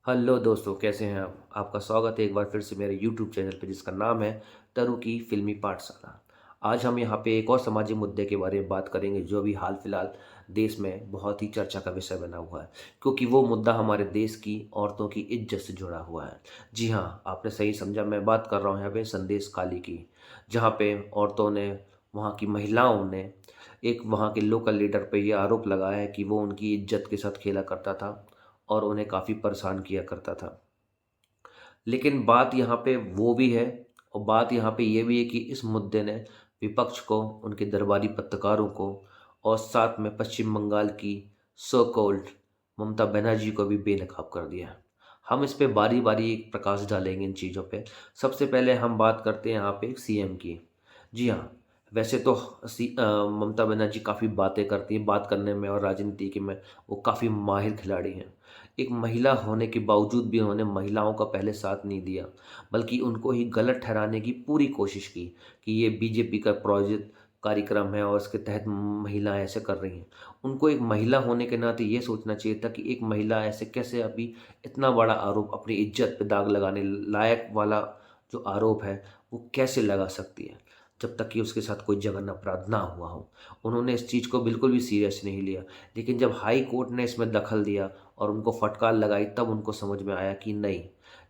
Hello दोस्तों, कैसे हैं आप? आपका स्वागत है एक बार फिर से मेरे यूट्यूब चैनल पे जिसका नाम है तरु की फिल्मी पाठशाला। आज हम यहाँ पे एक और सामाजिक मुद्दे के बारे में बात करेंगे जो अभी हाल फिलहाल देश में बहुत ही चर्चा का विषय बना हुआ है, क्योंकि वो मुद्दा हमारे देश की औरतों की इज्जत से जुड़ा हुआ है। जी हाँ, आपने सही समझा, मैं बात कर रहा हूँ यहाँ पे संदेश खाली की, जहाँ पे औरतों ने, वहाँ की महिलाओं ने एक वहाँ के लोकल लीडर पे ये आरोप लगाया है कि वो उनकी इज्जत के साथ खेला करता था और उन्हें काफ़ी परेशान किया करता था। लेकिन बात यहाँ पे वो भी है और बात यहाँ पे ये भी है कि इस मुद्दे ने विपक्ष को, उनके दरबारी पत्रकारों को और साथ में पश्चिम बंगाल की सो कॉल्ड ममता बनर्जी को भी बेनकाब कर दिया है। हम इस पे बारी-बारी एक प्रकाश डालेंगे इन चीज़ों पे। सबसे पहले हम बात करते हैं यहाँ पे सीएम की। जी हाँ, वैसे तो ममता बनर्जी काफ़ी बातें करती हैं, बात करने में और राजनीति के में वो काफ़ी माहिर खिलाड़ी हैं। एक महिला होने के बावजूद भी उन्होंने महिलाओं का पहले साथ नहीं दिया, बल्कि उनको ही गलत ठहराने की पूरी कोशिश की कि ये बीजेपी का प्रायोजित कार्यक्रम है और उसके तहत महिलाएँ ऐसे कर रही हैं। उनको एक महिला होने के नाते ये सोचना चाहिए था कि एक महिला ऐसे कैसे अभी इतना बड़ा आरोप, अपनी इज़्ज़त पे दाग लगाने लायक वाला जो आरोप है, वो कैसे लगा सकती है, जब तक कि उसके साथ कोई जघन्य अपराध ना हुआ हो। उन्होंने इस चीज़ को बिल्कुल भी सीरियस नहीं लिया, लेकिन जब हाई कोर्ट ने इसमें दखल दिया और उनको फटकार लगाई, तब उनको समझ में आया कि नहीं,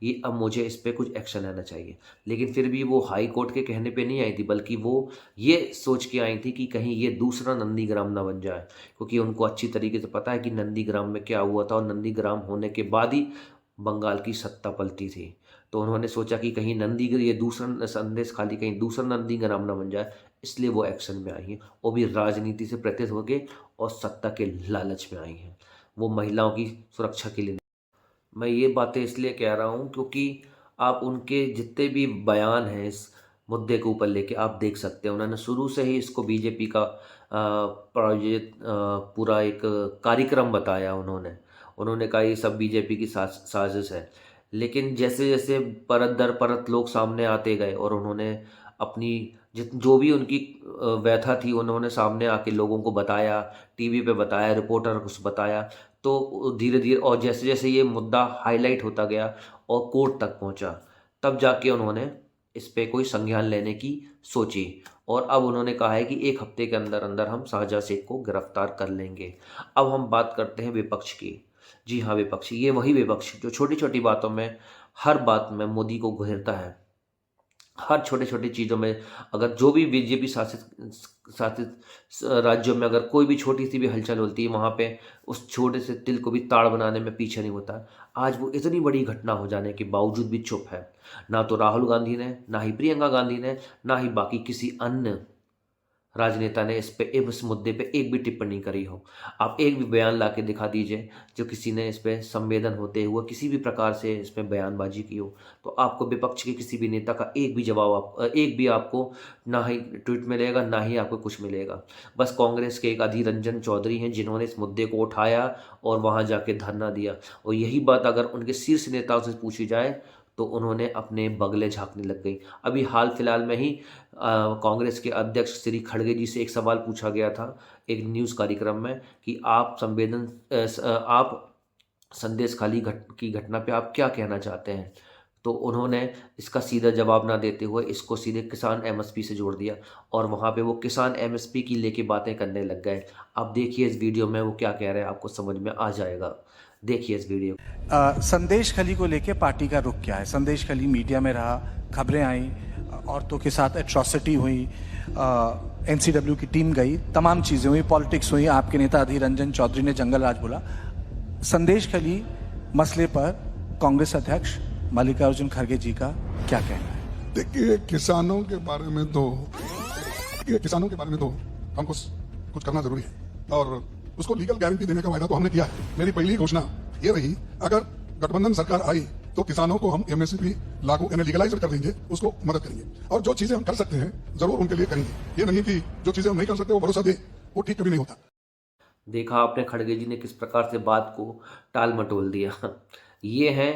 ये अब मुझे इस पे कुछ एक्शन लेना चाहिए। लेकिन फिर भी वो हाई कोर्ट के कहने पे नहीं आई थी, बल्कि वो ये सोच के आई थी कि कहीं ये दूसरा नंदीग्राम ना बन जाए, क्योंकि उनको अच्छी तरीके से पता है कि नंदीग्राम में क्या हुआ था और नंदीग्राम होने के बाद ही बंगाल की सत्ता पलटी थी। तो उन्होंने सोचा कि कहीं ये दूसरा संदेश खाली कहीं दूसरा नंदीग्राम ना बन जाए, इसलिए वो एक्शन में आई हैं, वो भी राजनीति से प्रेरित होके और सत्ता के लालच में आई हैं। वो महिलाओं की सुरक्षा के लिए नहीं। मैं ये बातें इसलिए कह रहा हूँ क्योंकि आप उनके जितने भी बयान हैं इस मुद्दे के ऊपर लेके आप देख सकते हैं। उन्होंने शुरू से ही इसको बीजेपी का प्रायोजित पूरा एक कार्यक्रम बताया उन्होंने। उन्होंने कहा ये सब बीजेपी की साजिश है। लेकिन जैसे-जैसे परत दर परत लोग सामने आते गए और उन्होंने अपनी जित जो भी उनकी व्यथा थी उन्होंने सामने आके लोगों को बताया, टीवी पे बताया, रिपोर्टर को बताया, तो धीरे-धीरे और जैसे-जैसे ये मुद्दा हाइलाइट होता गया और कोर्ट तक पहुँचा, तब जाके उन्होंने इस पे कोई संज्ञान लेने की सोची और अब उन्होंने कहा है कि 1 हफ्ते के अंदर-अंदर हम शाहजहाँ शेख को गिरफ्तार कर लेंगे। अब हम बात करते हैं विपक्ष की। जी हाँ, विपक्ष, ये वही विपक्ष जो छोटी-छोटी बातों में, हर बात में मोदी को घेरता है। हर छोटे-छोटे चीज़ों में, अगर जो भी बीजेपी शासित राज्यों में अगर कोई भी छोटी-सी भी हलचल होती है, वहाँ पे उस छोटे से तिल को भी ताड़ बनाने में पीछे नहीं होता है। आज वो इतनी बड़ी घटना हो जाने के बावजूद भी चुप है। ना तो राहुल गांधी ने, ना ही प्रियंका गांधी ने, ना ही बाकी किसी अन्य राजनेता ने इस मुद्दे पे एक भी टिप्पणी करी हो। आप एक भी बयान लाके दिखा दीजिए, जो किसी ने इस पे संवेदन होते हुए किसी भी प्रकार से इसमें बयानबाज़ी की हो, तो आपको विपक्ष के किसी भी नेता का एक भी जवाब एक भी आपको ना ही ट्वीट मिलेगा, ना ही आपको कुछ मिलेगा। बस कांग्रेस के एक अधीर रंजन चौधरी हैं, जिन्होंने इस मुद्दे को उठाया और वहाँ जाके धरना दिया और यही बात अगर उनके शीर्ष नेताओं से पूछी जाए, तो उन्होंने अपने बगले झाँकने लग गई। अभी हाल-फिलहाल में ही कांग्रेस के अध्यक्ष श्री खड़गे जी से एक सवाल पूछा गया था, एक न्यूज़ कार्यक्रम में कि आप संदेश खाली की घटना पे आप क्या कहना चाहते हैं? तो उन्होंने इसका सीधा जवाब ना देते हुए इसको सीधे किसान एमएसपी से जोड़ दिया और वहाँ पे वो किसान एमएसपी की लेके बातें करने लग गए। आप देखिए इस वीडियो में वो क्या कह रहे हैं, आपको समझ में आ जाएगा। देखिए इस वीडियो। संदेश खली को लेके पार्टी का रुख क्या है? संदेश खली मीडिया में रहा, खबरें आई, औरतों के साथ एट्रॉसिटी हुई, एनसीडब्ल्यू की टीम गई, तमाम चीज़ें हुई, पॉलिटिक्स हुई, आपके नेता अधीर रंजन चौधरी ने जंगल राज बोला। संदेश खली मसले पर कांग्रेस अध्यक्ष मल्लिकार्जुन खड़गे जी का क्या कहना है? देखिए, किसानों के बारे में तो हमको कुछ करना जरूरी है और उसको लीगल गारंटी देने का वायदा तो हमने किया है। मेरी पहली घोषणा ये रही, अगर गठबंधन सरकार आई तो किसानों को हम एमएसपी लागू यानी लीगलाइज कर देंगे, उसको मदद करेंगे और जो चीजें हम कर सकते हैं जरूर उनके लिए करेंगे। ये नहीं कि जो चीजें हम नहीं कर सकते वो भरोसा दे, वो ठीक कभी नहीं होता। देखा आपने खड़गे जी ने किस प्रकार से बात को टाल मटोल दिया। ये हैं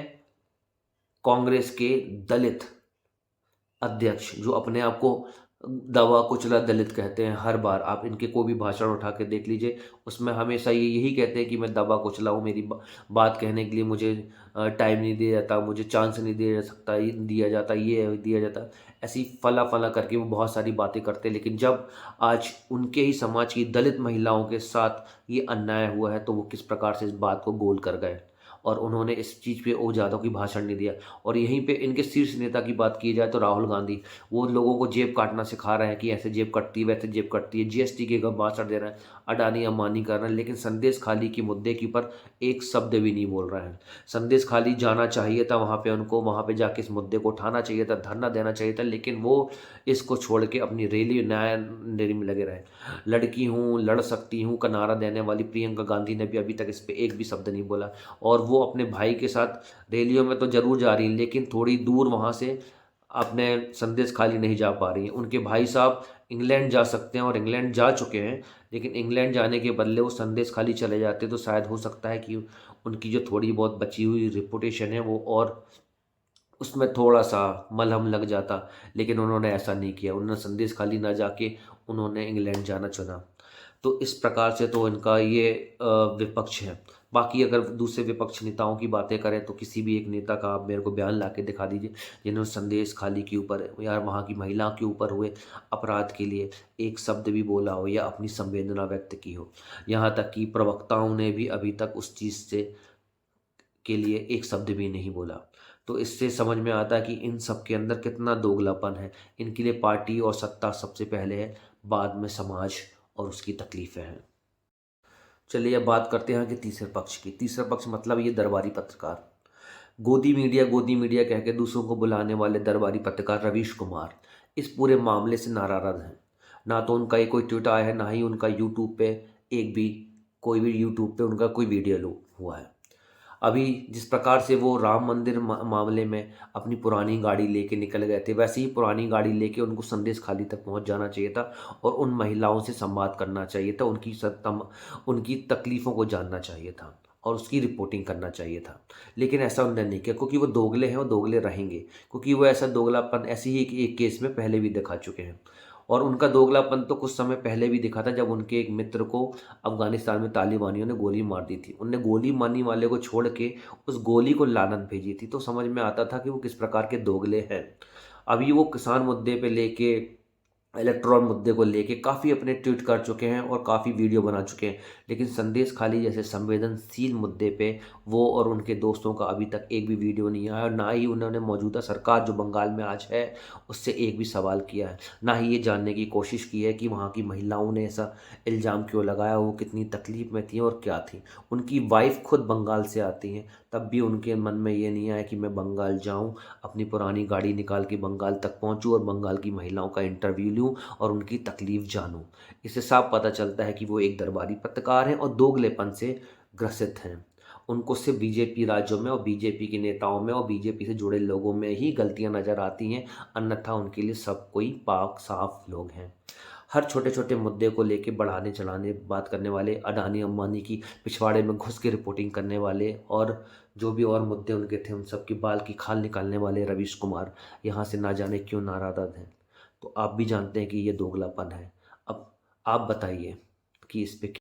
कांग्रेस के दलित अध्यक्ष जो अपने आप को दबा कुचला दलित कहते हैं हर बार। आप इनके कोई भी भाषण उठा के देख लीजिए, उसमें हमेशा ये यही कहते हैं कि मैं दबा कुचला हूँ, मेरी बात कहने के लिए मुझे टाइम नहीं दिया जाता, मुझे चांस नहीं दिया जा सकता, ये दिया जाता, ये दिया जाता। ऐसी फला फला करके वो बहुत सारी बातें करते हैं, लेकिन जब आज उनके ही समाज की दलित महिलाओं के साथ ये अन्याय हुआ है तो वो किस प्रकार से इस बात को गोल कर गए और उन्होंने इस चीज़ पे ओ ज़्यादा कोई भाषण नहीं दिया। और यहीं पे इनके शीर्ष नेता की बात की जाए तो राहुल गांधी, वो लोगों को जेब काटना सिखा रहे हैं कि ऐसे जेब कटती है, वैसे जेब कटती है, जीएसटी के भाषण दे रहे हैं, अडानी अंबानी कर रहे हैं, लेकिन संदेश खाली के मुद्दे के ऊपर एक शब्द भी नहीं बोल रहे हैं। संदेश खाली जाना चाहिए था वहाँ पे, उनको वहाँ पे जाके इस मुद्दे को उठाना चाहिए था, धरना देना चाहिए था, लेकिन वो इसको छोड़ के अपनी रैली न्याय रैली में लगे रहे। लड़की हूँ, लड़ सकती हूँ का नारा देने वाली प्रियंका गांधी ने भी अभी तक इस पे एक भी शब्द नहीं बोला, और वो अपने भाई के साथ रैलियों में तो ज़रूर जा रही हैं, लेकिन थोड़ी दूर वहाँ से अपने संदेश खाली नहीं जा पा रही हैं। उनके भाई साहब इंग्लैंड जा सकते हैं और इंग्लैंड जा चुके हैं, लेकिन इंग्लैंड जाने के बदले वो संदेश खाली चले जाते तो शायद हो सकता है कि उनकी जो थोड़ी बहुत बची हुई रेपुटेशन है वो और उसमें थोड़ा-सा मलहम लग जाता, लेकिन उन्होंने ऐसा नहीं किया। उन्होंने संदेश खाली ना जाके उन्होंने इंग्लैंड जाना चुना। तो इस प्रकार से तो इनका ये विपक्ष है। बाकी अगर दूसरे विपक्ष नेताओं की बातें करें तो किसी भी एक नेता का आप मेरे को बयान ला के दिखा दीजिए, जिन्होंने संदेश खाली के ऊपर या वहाँ की महिलाओं के ऊपर हुए अपराध के लिए एक शब्द भी बोला हो या अपनी संवेदना व्यक्त की हो। यहाँ तक कि प्रवक्ताओं ने भी अभी तक उस चीज़ से के लिए एक शब्द भी नहीं बोला। तो इससे समझ में आता है कि इन सब के अंदर कितना दोगलापन है। इनके लिए पार्टी और सत्ता सबसे पहले है, बाद में समाज और उसकी तकलीफ़ें हैं। चलिए अब बात करते हैं कि तीसरे पक्ष की। तीसरा पक्ष मतलब ये दरबारी पत्रकार। गोदी मीडिया कह के दूसरों को बुलाने वाले दरबारी पत्रकार रवीश कुमार इस पूरे मामले से नाराज़ हैं। ना तो उनका ये कोई ट्वीट आया है, ना ही उनका यूट्यूब पे कोई भी यूट्यूब पे उनका कोई वीडियो हुआ है। अभी जिस प्रकार से वो राम मंदिर मामले में अपनी पुरानी गाड़ी लेके निकल गए थे, वैसे ही पुरानी गाड़ी लेके उनको संदेश खाली तक पहुंच जाना चाहिए था और उन महिलाओं से संवाद करना चाहिए था, उनकी तकलीफ़ों को जानना चाहिए था और उसकी रिपोर्टिंग करना चाहिए था। लेकिन ऐसा उन्होंने नहीं किया, क्योंकि वो दोगले हैं और दोगले रहेंगे, क्योंकि वो ऐसा दोगलापन ऐसे ही एक केस में पहले भी दिखा चुके हैं। और उनका दोगलापन तो कुछ समय पहले भी दिखा था, जब उनके एक मित्र को अफ़गानिस्तान में तालिबानियों ने गोली मार दी थी। उनने गोली मारने वाले को छोड़ के उस गोली को लानत भेजी थी, तो समझ में आता था कि वो किस प्रकार के दोगले हैं। अभी वो किसान मुद्दे पे लेके, इलेक्ट्रॉन मुद्दे को लेके काफ़ी अपने ट्वीट कर चुके हैं और काफ़ी वीडियो बना चुके हैं, लेकिन संदेश खाली जैसे संवेदनशील मुद्दे पे वो और उनके दोस्तों का अभी तक एक भी वीडियो नहीं आया, और ना ही उन्होंने मौजूदा सरकार जो बंगाल में आज है उससे एक भी सवाल किया है, ना ही ये जानने की कोशिश की है कि वहाँ की महिलाओं ने ऐसा इल्ज़ाम क्यों लगाया, वो कितनी तकलीफ़ में थी और क्या थी। उनकी वाइफ खुद बंगाल से आती हैं, तब भी उनके मन में ये नहीं आया कि मैं बंगाल जाऊँ, अपनी पुरानी गाड़ी निकाल के बंगाल तक पहुँचूँ और बंगाल की महिलाओं का इंटरव्यू लूँ और उनकी तकलीफ़ जानूँ। इससे साफ पता चलता है कि वो एक दरबारी पत्रकार हैं और दोगलेपन से ग्रसित हैं। उनको सिर्फ़ बीजेपी राज्यों में और बीजेपी के नेताओं में और बीजेपी से जुड़े लोगों में ही गलतियाँ नज़र आती हैं, अन्यथा उनके लिए सब कोई पाक साफ लोग हैं। हर छोटे-छोटे मुद्दे को लेके बढ़ाने चढ़ाने बात करने वाले, अडानी अंबानी की पिछवाड़े में घुस के रिपोर्टिंग करने वाले और जो भी और मुद्दे उनके थे उन सब की बाल की खाल निकालने वाले रवीश कुमार यहाँ से ना जाने क्यों नाराज़ हैं। तो आप भी जानते हैं कि ये दोगलापन है। अब आप बताइए कि इस पे